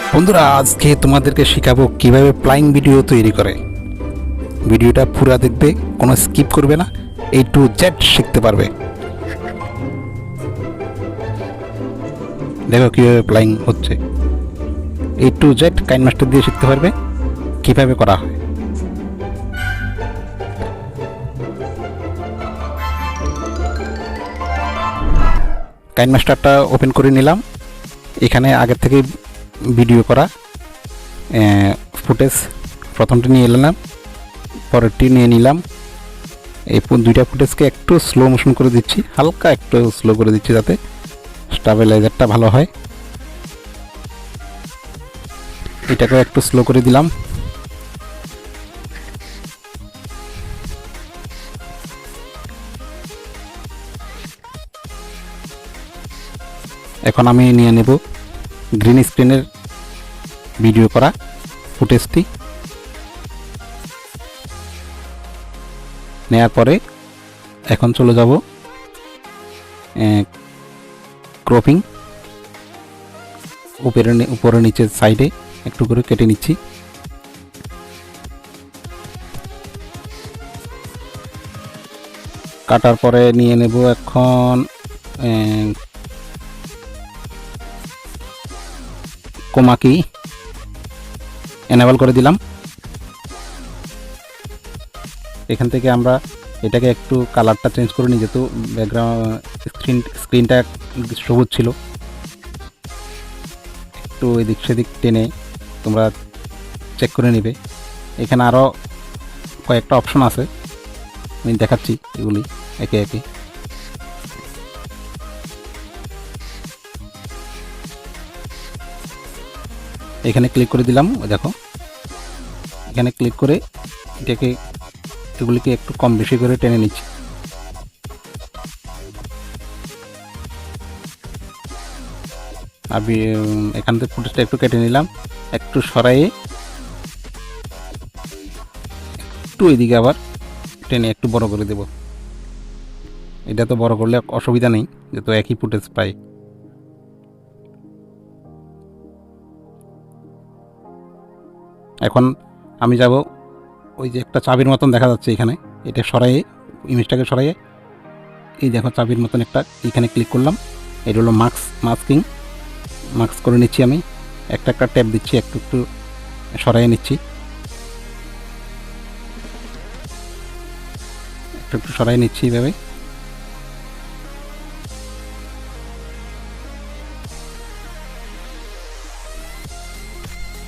বন্ধুরা, আজকে তোমাদেরকে শেখাবো কিভাবে ফ্লাইং ভিডিও তৈরি করে। ভিডিওটা পুরো দেখবে, কোনো স্কিপ করবে না, A to Z শিখতে পারবে। দেখো কিভাবে ফ্লাইং হচ্ছে, A to Z কাইনমাস্টার দিয়ে শিখতে পারবে কিভাবে করা হয়। কাইনমাস্টারটা ওপেন করে নিলাম। এখানে আগের থেকে ভিডিও করা ফুটেজ প্রথমটি নিয়ে এলাম, পরেরটি নিয়ে নিলাম। এই দুইটা ফুটেজকে একটু স্লো মোশন করে দিচ্ছি, হালকা একটু স্লো করে দিচ্ছি যাতে স্টাবিলাইজারটা ভালো হয়। এটাকে একটু স্লো করে দিলাম। এখন আমি নিয়ে নেব গ্রিন স্ক্রিনের ভিডিও করা ফুটেজটি। নেওয়ার পরে এখন চলে যাব ক্রপিং, উপরে নিচে সাইডে একটু করে কেটে নিচ্ছি। কাটার পরে নিয়ে নেব এখন কোমাকি এনেবল করে দিলাম। এখান থেকে আমরা এটাকে একটু কালারটা চেঞ্জ করে নিই, যেহেতু ব্যাকগ্রাউন্ড স্ক্রিনটা সবুজ ছিল। একটু এদিক সেদিক টেনে তোমরা চেক করে নেবে। এখানে আরও কয়েকটা অপশন আছে, আমি দেখাচ্ছি এগুলি একে একে। এখানে ক্লিক করে দিলাম, দেখো এখানে ক্লিক করে এগুলিকে একটু কম বেশি করে টেনে নিচ্ছি। আমি এখান থেকে ফুটেজটা একটু কেটে নিলাম, একটু সরাইয়ে একটু এদিকে আবার টেনে একটু বড় করে দেব। এটা তো বড় করলে অসুবিধা নেই, যেহেতু একই ফুটেজ পাই। এখন আমি যাব ওই যে একটা চাবির মতন দেখা যাচ্ছে এখানে, এটা সরাইয়ে ইমেজটাকে সরাইয়ে এই দেখো চাবির মতন একটা, এখানে ক্লিক করলাম। এটা হলো মাস্ক করে নিচ্ছি। আমি একটা ট্যাপ দিচ্ছি, একটু একটু সরাইয়ে নিচ্ছি, একটু সরাইয়ে নিচ্ছি এইভাবে।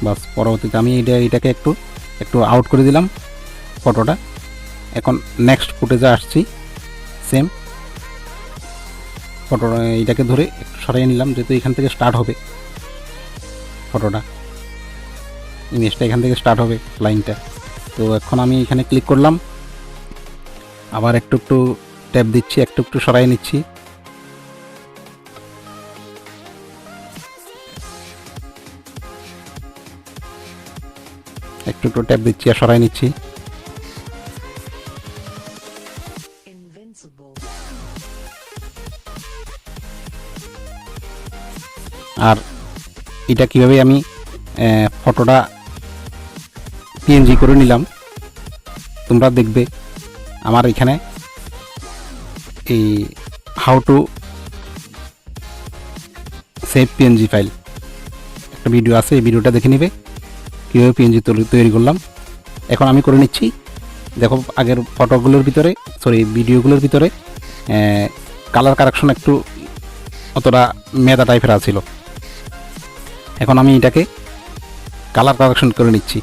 বাস, পরবর্তীতে আমি এটাকে একটু আউট করে দিলাম ফটোটা। এখন নেক্সট ফুটেজে আসছি, সেম ফটো এটাকে ধরে একটু সরাইয়ে নিলাম, যেহেতু এখান থেকে স্টার্ট হবে ফটোটা, ইমেজটা এখান থেকে স্টার্ট হবে লাইনটা। তো এখন আমি এখানে ক্লিক করলাম, আবার একটু ট্যাপ দিচ্ছি, একটু সরাইয়ে নিচ্ছি। একটু ট্যাপ দিচ্ছি আর সরাই নিচ্ছি। আর এটা কিভাবে আমি ফটোটা পিএনজি করে নিলাম তোমরা দেখবে আমার এখানে এই how to save PNG file একটা ভিডিও আছে, এই ভিডিওটা দেখে নিবে কীভাবে পিএনজি তৈরি করলাম। এখন আমি করে নিচ্ছি। দেখো আগের ভিডিওগুলোর ভিতরে কালার কারেকশন একটু অতটা মেদা টাইপের ছিল। এখন আমি এটাকে কালার কারেকশন করে নিচ্ছি।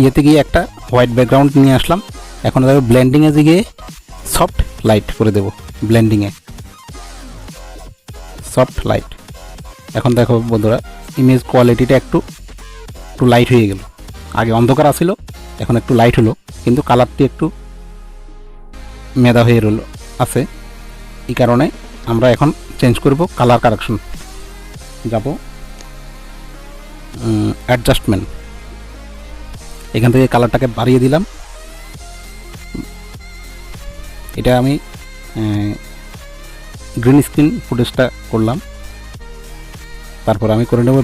ইয়েতে গিয়ে একটা হোয়াইট ব্যাকগ্রাউন্ড নিয়ে আসলাম। এখন দেখো ব্লেন্ডিংয়ে গিয়ে সফট লাইট করে দেব, ব্লেন্ডিংয়ে সফট লাইট। এখন দেখো বন্ধুরা, ইমেজ কোয়ালিটিটা একটু লাইট হয়ে গেল। আগে অন্ধকার ছিল, এখন একটু লাইট হলো, কিন্তু কালারটি একটু মেদা হয়ে আছে। এই কারণে আমরা এখন চেঞ্জ করব কালার কারেকশন। যাব অ্যাডজাস্টমেন্ট, এখান থেকে কালারটাকে বাড়িয়ে দিলাম। এটা আমি গ্রিন স্ক্রিন ফুটেজটা করলাম। তারপর আমি করে নেব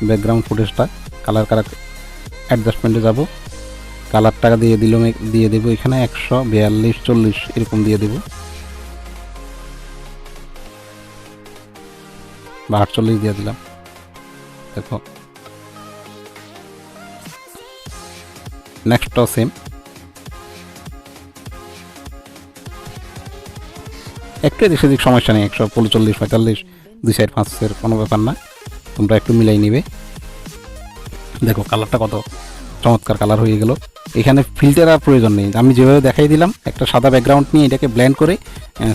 ব্যাকগ্রাউন্ড ফুটেজটা। কালার অ্যাডজাস্টমেন্টে যাব, কালারটা দিয়ে দেবো এখানে 142 এরকম দিয়ে দেবো, বা 48 দিয়ে দিলাম। দেখো নেক্সটটাও সেম, একটু এদিক সেদিক সমস্যা নেই, 145 45 2 4 5 কোনো ব্যাপার না, তোমরা একটু মিলাই নিবে। দেখো কালারটা কত চমৎকার কালার হয়ে গেল। এখানে ফিল্টার আর প্রয়োজন নেই, আমি যেভাবে দেখাই দিলাম একটা সাদা ব্যাকগ্রাউন্ড নিয়ে এটাকে ব্লেন্ড করে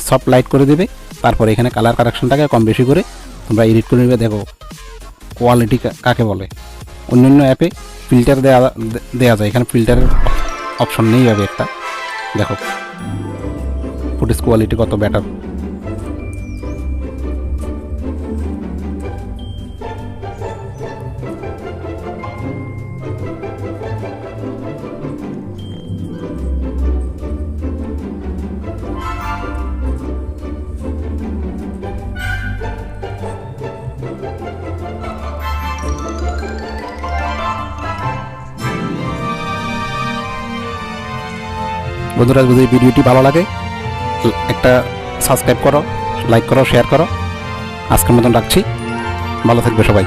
সফট লাইট করে দেবে, তারপর এখানে কালার কারেকশনটাকে কম বেশি করে তোমরা এডিট করে নেবে। দেখো কোয়ালিটি কাকে বলে, অন্যান্য অ্যাপে ফিল্টার দেওয়া যায়, এখানে ফিল্টারের অপশন নেই হবে একটা। দেখো ফুটেজ কোয়ালিটি কত বেটার। বন্ধুরা যদি ভিডিওটি ভালো লাগে একটা সাবস্ক্রাইব করো, লাইক করো, শেয়ার করো। আজকের মতন রাখছি, ভালো থাকবে সবাই।